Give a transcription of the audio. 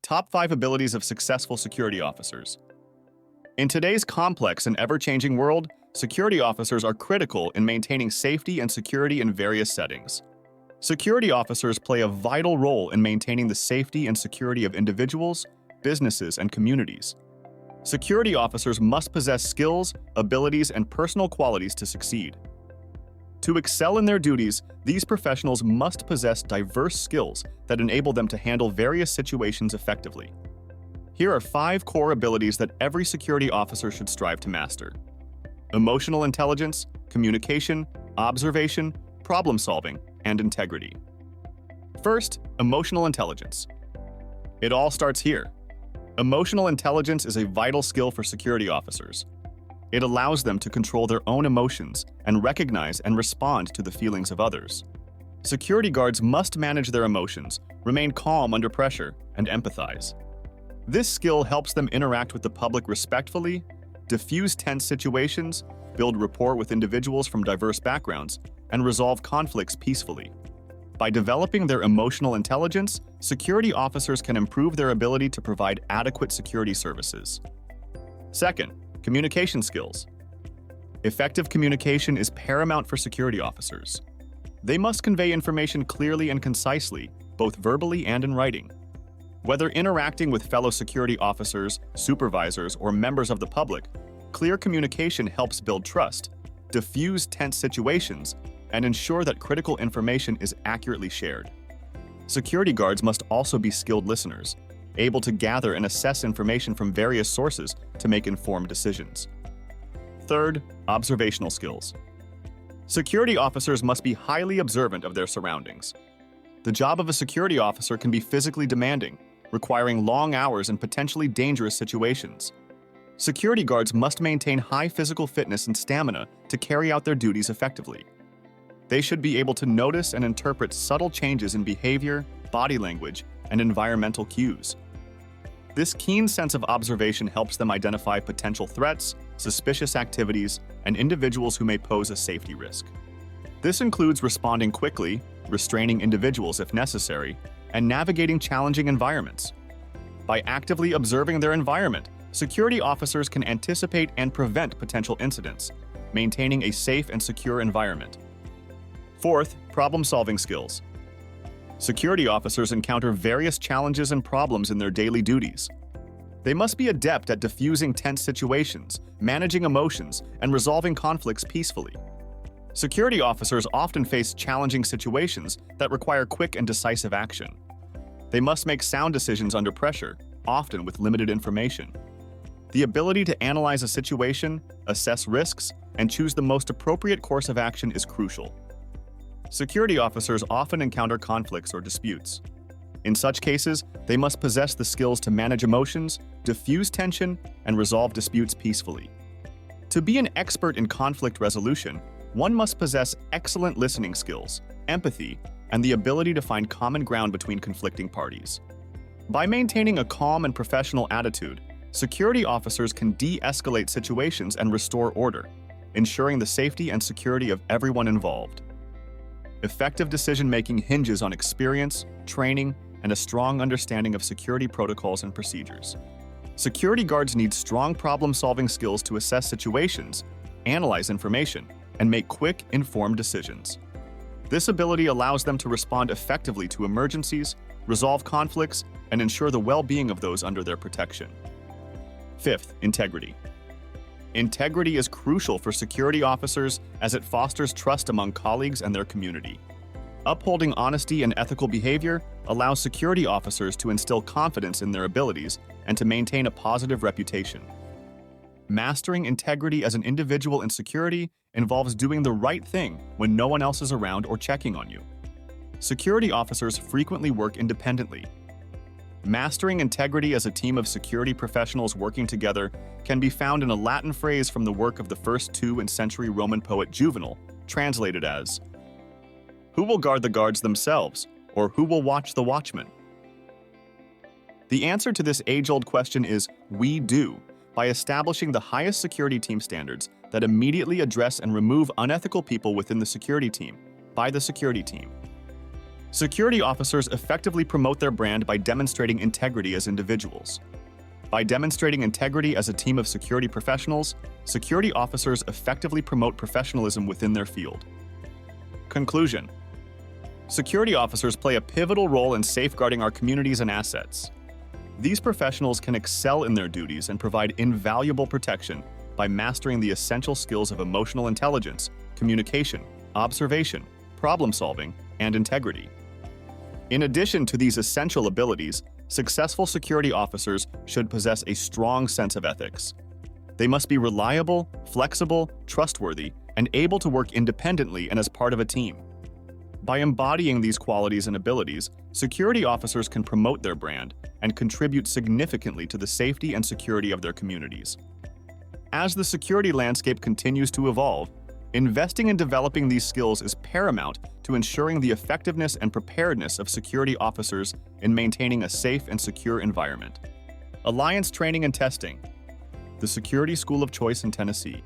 Top 5 abilities of successful security officers. In today's complex and ever-changing world, security officers are critical in maintaining safety and security in various settings. Security officers play a vital role in maintaining the safety and security of individuals, businesses, and communities. Security officers must possess skills, abilities, and personal qualities to succeed. To excel in their duties, these professionals must possess diverse skills that enable them to handle various situations effectively. Here are 5 core abilities that every security officer should strive to master: emotional intelligence, communication, observation, problem-solving, and integrity. First, emotional intelligence. It all starts here. Emotional intelligence is a vital skill for security officers. It allows them to control their own emotions and recognize and respond to the feelings of others. Security guards must manage their emotions, remain calm under pressure, and empathize. This skill helps them interact with the public respectfully, diffuse tense situations, build rapport with individuals from diverse backgrounds, and resolve conflicts peacefully. By developing their emotional intelligence, security officers can improve their ability to provide adequate security services. Second, communication skills. Effective communication is paramount for security officers. They must convey information clearly and concisely, both verbally and in writing. Whether interacting with fellow security officers, supervisors, or members of the public, clear communication helps build trust, diffuse tense situations, and ensure that critical information is accurately shared. Security guards must also be skilled listeners, able to gather and assess information from various sources to make informed decisions. Third, observational skills. Security officers must be highly observant of their surroundings. The job of a security officer can be physically demanding, requiring long hours and potentially dangerous situations. Security guards must maintain high physical fitness and stamina to carry out their duties effectively. They should be able to notice and interpret subtle changes in behavior, body language, and environmental cues. This keen sense of observation helps them identify potential threats, suspicious activities, and individuals who may pose a safety risk. This includes responding quickly, restraining individuals if necessary, and navigating challenging environments. By actively observing their environment, security officers can anticipate and prevent potential incidents, maintaining a safe and secure environment. Fourth, problem-solving skills. Security officers encounter various challenges and problems in their daily duties. They must be adept at diffusing tense situations, managing emotions, and resolving conflicts peacefully. Security officers often face challenging situations that require quick and decisive action. They must make sound decisions under pressure, often with limited information. The ability to analyze a situation, assess risks, and choose the most appropriate course of action is crucial. Security officers often encounter conflicts or disputes. In such cases, they must possess the skills to manage emotions, diffuse tension, and resolve disputes peacefully. To be an expert in conflict resolution, one must possess excellent listening skills, empathy, and the ability to find common ground between conflicting parties. By maintaining a calm and professional attitude, security officers can de-escalate situations and restore order, ensuring the safety and security of everyone involved. Effective decision-making hinges on experience, training, and a strong understanding of security protocols and procedures. Security guards need strong problem-solving skills to assess situations, analyze information, and make quick, informed decisions. This ability allows them to respond effectively to emergencies, resolve conflicts, and ensure the well-being of those under their protection. Fifth, integrity. Integrity is crucial for security officers as it fosters trust among colleagues and their community. Upholding honesty and ethical behavior allows security officers to instill confidence in their abilities and to maintain a positive reputation. Mastering integrity as an individual in security involves doing the right thing when no one else is around or checking on you. Security officers frequently work independently. Mastering integrity as a team of security professionals working together can be found in a Latin phrase from the work of the first 2nd-century Roman poet Juvenal, translated as, "Who will guard the guards themselves, or who will watch the watchmen?" The answer to this age-old question is we do, by establishing the highest security team standards that immediately address and remove unethical people within the security team by the security team. Security officers effectively promote their brand by demonstrating integrity as individuals. By demonstrating integrity as a team of security professionals, security officers effectively promote professionalism within their field. Conclusion: security officers play a pivotal role in safeguarding our communities and assets. These professionals can excel in their duties and provide invaluable protection by mastering the essential skills of emotional intelligence, communication, observation, problem-solving, and integrity. In addition to these essential abilities, successful security officers should possess a strong sense of ethics. They must be reliable, flexible, trustworthy, and able to work independently and as part of a team. By embodying these qualities and abilities, security officers can promote their brand and contribute significantly to the safety and security of their communities. As the security landscape continues to evolve, investing in developing these skills is paramount to ensuring the effectiveness and preparedness of security officers in maintaining a safe and secure environment. Alliance Training and Testing, the Security School of Choice in Tennessee.